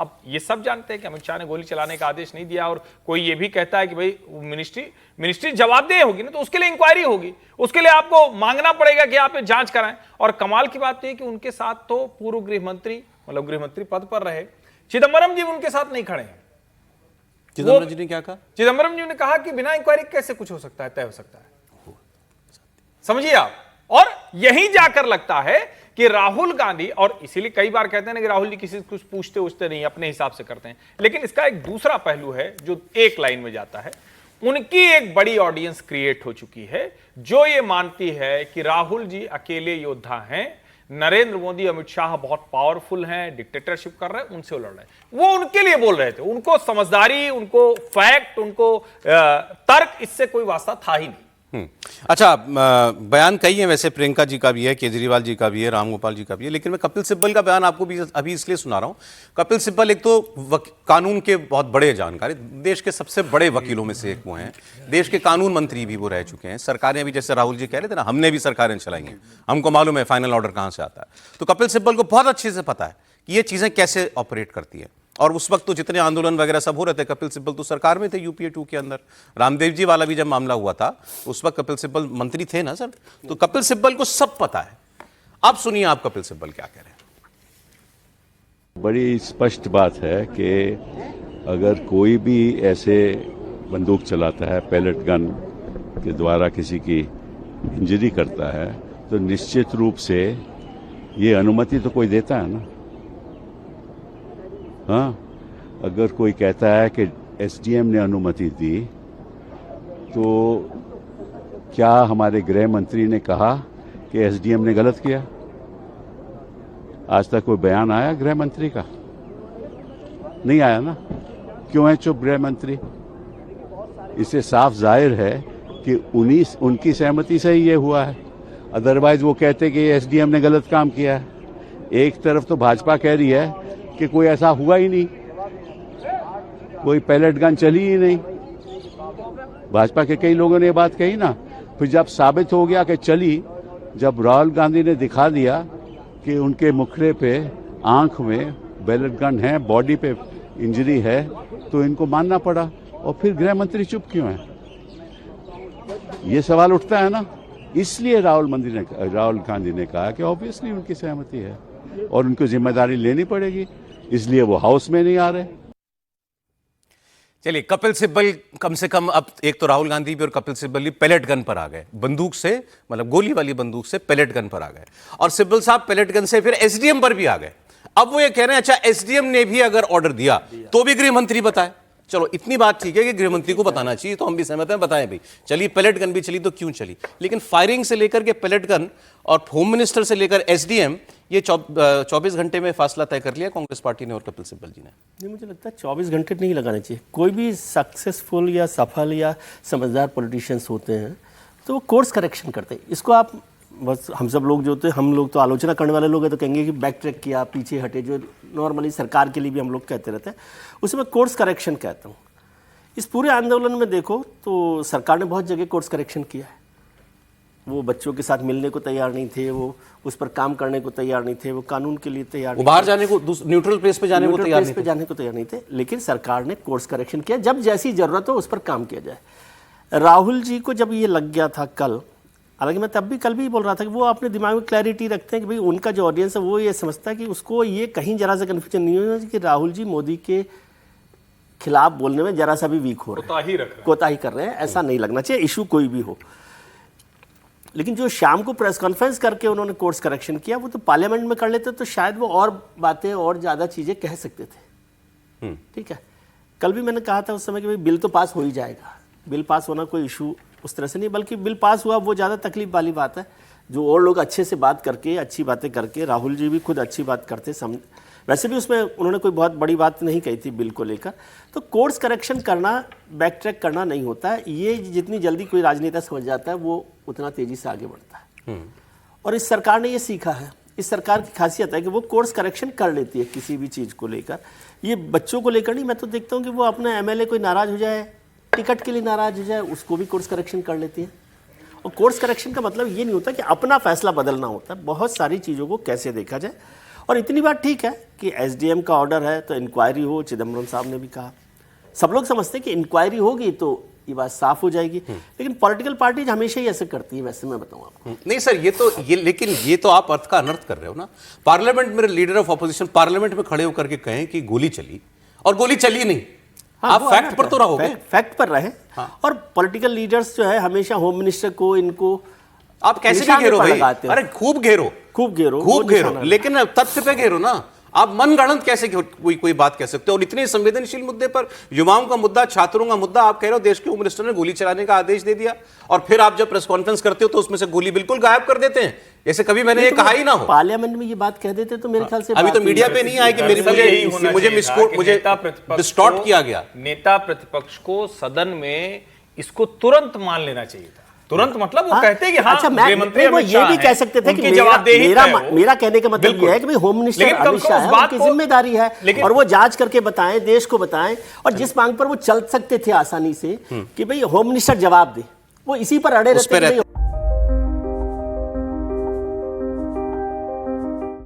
अब ये सब जानते हैं कि अमित शाह ने गोली चलाने का आदेश नहीं दिया, और कोई ये भी कहता है कि भाई मिनिस्ट्री जवाबदेह होगी ना, तो उसके लिए इंक्वायरी होगी, उसके लिए आपको मांगना पड़ेगा कि आप जांच कराएं। और कमाल की बात यह कि उनके साथ तो पूर्व गृहमंत्री, मतलब गृहमंत्री पद पर रहे चिदंबरम जी उनके साथ नहीं खड़े हैं। चिदंबरम जी ने क्या कहा? चिदंबरम जी ने कहा कि बिना इंक्वायरी कैसे कुछ हो सकता है, तय हो सकता है, समझिए आप। और यहीं जाकर लगता है कि राहुल गांधी, और इसीलिए कई बार कहते हैं ना कि राहुल जी किसी से कुछ पूछते उछते नहीं, अपने हिसाब से करते हैं, लेकिन इसका एक दूसरा पहलू है जो एक लाइन में जाता है। उनकी एक बड़ी ऑडियंस क्रिएट हो चुकी है जो ये मानती है कि राहुल जी अकेले योद्धा हैं, नरेंद्र मोदी अमित शाह बहुत पावरफुल हैं, डिक्टेटरशिप कर रहे हैं, उनसे वो लड़ रहे हैं। वो उनके लिए बोल रहे थे, उनको समझदारी, उनको फैक्ट, उनको तर्क, इससे कोई वास्ता था ही नहीं। अच्छा, बयान कई है वैसे, प्रियंका जी का भी है, केजरीवाल जी का भी है, रामगोपाल जी का भी है, लेकिन मैं कपिल सिब्बल का बयान आपको भी अभी इसलिए सुना रहा हूं। कपिल सिब्बल एक तो कानून के बहुत बड़े जानकारी, देश के सबसे बड़े वकीलों में से एक वो हैं, देश के कानून मंत्री भी वो रह चुके हैं, सरकारें भी, जैसे राहुल जी कह रहे थे ना, हमने भी सरकारें चलाई हैं, हमको मालूम है फाइनल ऑर्डर कहां से आता है। तो कपिल सिब्बल को बहुत अच्छे से पता है कि ये चीजें कैसे ऑपरेट करती है। और उस वक्त तो जितने आंदोलन वगैरह सब हो रहे थे, कपिल सिब्बल तो सरकार में थे यूपीए 2 के अंदर। रामदेव जी वाला भी जब मामला हुआ था उस वक्त कपिल सिब्बल मंत्री थे ना सर, तो कपिल सिब्बल को सब पता है। अब सुनिए आप कपिल सिब्बल क्या कह रहे हैं। बड़ी स्पष्ट बात है कि अगर कोई भी ऐसे बंदूक चलाता है, पैलेट गन के द्वारा किसी की इंजरी करता है, तो निश्चित रूप से ये अनुमति तो कोई देता है ना। हाँ, अगर कोई कहता है कि एसडीएम ने अनुमति दी, तो क्या हमारे गृह मंत्री ने कहा कि एसडीएम ने गलत किया? आज तक कोई बयान आया गृह मंत्री का? नहीं आया ना। क्यों है चुप गृह मंत्री? इससे साफ जाहिर है कि उनकी सहमति से ही ये हुआ है। अदरवाइज वो कहते कि एसडीएम ने गलत काम किया है। एक तरफ तो भाजपा कह रही है कि कोई ऐसा हुआ ही नहीं, कोई पैलेट गन चली ही नहीं। भाजपा के कई लोगों ने ये बात कही ना। फिर जब साबित हो गया कि चली, जब राहुल गांधी ने दिखा दिया कि उनके मुखड़े पे, आंख में पैलेट गन है, बॉडी पे इंजरी है, तो इनको मानना पड़ा। और फिर गृह मंत्री चुप क्यों है? ये सवाल उठता है ना। इसलिए राहुल गांधी ने कहा कि ऑब्वियसली उनकी सहमति है और उनको जिम्मेदारी लेनी पड़ेगी, इसलिए वो हाउस में नहीं आ रहे। चलिए, कपिल सिब्बल कम से कम अब एक तो राहुल गांधी भी और कपिल सिब्बल भी पैलेट गन पर आ गए, बंदूक से, मतलब गोली वाली बंदूक से पैलेट गन पर आ गए। और सिब्बल साहब पैलेट गन से फिर एसडीएम पर भी आ गए। अब वो ये कह रहे हैं अच्छा एसडीएम ने भी अगर ऑर्डर दिया तो भी गृह मंत्री बताए। चलो इतनी बात ठीक है कि गृह मंत्री को बताना चाहिए, तो हम भी सहमत हैं, बताएं भाई। चलिए पैलेट गन भी चली तो क्यों चली, लेकिन फायरिंग से लेकर के पैलेट गन और होम मिनिस्टर से लेकर एसडीएम, ये 24 घंटे में फासला तय कर लिया कांग्रेस पार्टी ने और कपिल सिब्बल जी ने। नहीं, मुझे लगता है 24 घंटे नहीं लगाने चाहिए। कोई भी सक्सेसफुल या सफल या समझदार पॉलिटिशियंस होते हैं तो वो कोर्स करेक्शन करते हैं। इसको आप बस, हम सब लोग जो होते हैं, हम लोग तो आलोचना करने वाले लोग हैं तो कहेंगे कि बैक ट्रैक किया, पीछे हटे, जो नॉर्मली सरकार के लिए भी हम लोग कहते रहते हैं, उसे मैं कोर्स करेक्शन कहता हूँ। इस पूरे आंदोलन में देखो तो सरकार ने बहुत जगह कोर्स करेक्शन किया है। वो बच्चों के साथ मिलने को तैयार नहीं थे, वो उस पर काम करने को तैयार नहीं थे, वो कानून के लिए तैयार नहीं थे, बाहर जाने को, न्यूट्रल प्लेस पे जाने को तैयार नहीं थे। लेकिन सरकार ने कोर्स करेक्शन किया, जब जैसी जरूरत हो उस पर काम किया जाए। राहुल जी को जब ये लग गया था कल, हालांकि मैं तब भी कल भी बोल रहा था कि वो अपने दिमाग में क्लैरिटी रखते हैं कि भाई उनका जो ऑडियंस है वो ये समझता है कि उसको ये कहीं जरा सा कन्फ्यूजन नहीं होना कि राहुल जी मोदी के खिलाफ बोलने में जरा सा भी वीक हो रहे हैं, कोताही कर रहे हैं, ऐसा नहीं लगना चाहिए, इशू कोई भी हो। लेकिन जो शाम को प्रेस कॉन्फ्रेंस करके उन्होंने कोर्स करेक्शन किया, वो तो पार्लियामेंट में कर लेते तो शायद वो और बातें और ज़्यादा चीज़ें कह सकते थे। ठीक है, कल भी मैंने कहा था उस समय कि भाई बिल तो पास हो ही जाएगा, बिल पास होना कोई इशू उस तरह से नहीं, बल्कि बिल पास हुआ वो ज़्यादा तकलीफ वाली बात है। जो और लोग अच्छे से बात करके, अच्छी बातें करके, राहुल जी भी खुद अच्छी बात करते, वैसे भी उसमें उन्होंने कोई बहुत बड़ी बात नहीं कही थी बिल को लेकर। तो कोर्स करेक्शन करना, बैक ट्रैक करना नहीं होता है। ये जितनी जल्दी कोई राजनेता समझ जाता है वो उतना तेजी से आगे बढ़ता है। और इस सरकार ने ये सीखा है। इस सरकार की खासियत है कि वो कोर्स करेक्शन कर लेती है किसी भी चीज़ को लेकर। ये बच्चों को लेकर नहीं, मैं तो देखता हूँ कि वो अपना एमएलए कोई नाराज़ हो जाए, टिकट के लिए नाराज़ हो जाए, उसको भी कोर्स करेक्शन कर लेती है। और कोर्स करेक्शन का मतलब ये नहीं होता कि अपना फैसला बदलना होता है, बहुत सारी चीज़ों को कैसे देखा जाए। और इतनी बात ठीक है कि एसडीएम का ऑर्डर है तो इंक्वायरी हो, चिदम्बरम साहब ने भी कहा, सब लोग समझते हैं कि इंक्वायरी होगी तो ये बात साफ हो जाएगी, लेकिन पॉलिटिकल पार्टीज हमेशा ही ऐसे करती है। वैसे मैं बताऊं आपको, नहीं सर, लेकिन ये तो आप अर्थ का अनर्थ कर रहे हो ना। पार्लियामेंट में लीडर ऑफ ऑपोजिशन पार्लियामेंट में खड़े होकर के कहें कि गोली चली, और गोली चली नहीं। हाँ, आप फैक्ट पर तो रहोगे, फैक्ट पर रहे। और पॉलिटिकल लीडर्स जो है हमेशा होम मिनिस्टर को, इनको आप कैसे भी घेरो भाई, अरे खूब घेरो, खूब घेरो, खूब घेरो, लेकिन तथ्य पे घेरो ना। आप मनगढ़ंत कैसे कोई बात कह सकते हो? और इतने संवेदनशील मुद्दे पर, युवाओं का मुद्दा, छात्रों का मुद्दा, आप कह रहे हो देश के होम मिनिस्टर ने गोली चलाने का आदेश दे दिया, और फिर आप जब प्रेस कॉन्फ्रेंस करते हो तो उसमें से गोली बिल्कुल गायब कर देते हैं, जैसे कभी मैंने ये कहा ही ना हो। पार्लियामेंट में ये बात कह देते तो मेरे ख्याल से अभी तो मीडिया पे नहीं आए कि मुझे डिस्टॉर्ट किया गया। नेता प्रतिपक्ष को सदन में इसको तुरंत मान लेना चाहिए था। तुरंत मतलब वो कहते हैं कि हाँ, अच्छा, गृहमंत्री वो ये भी कह सकते थे कि मेरा कहने का मतलब ये है कि भाई होम मिनिस्टर अमित शाह है, उनकी जिम्मेदारी है और वो जांच करके बताएं, देश को बताएं, और जिस मांग पर वो चल सकते थे आसानी से कि भाई होम मिनिस्टर जवाब दे, वो इसी पर अड़े रहते हैं।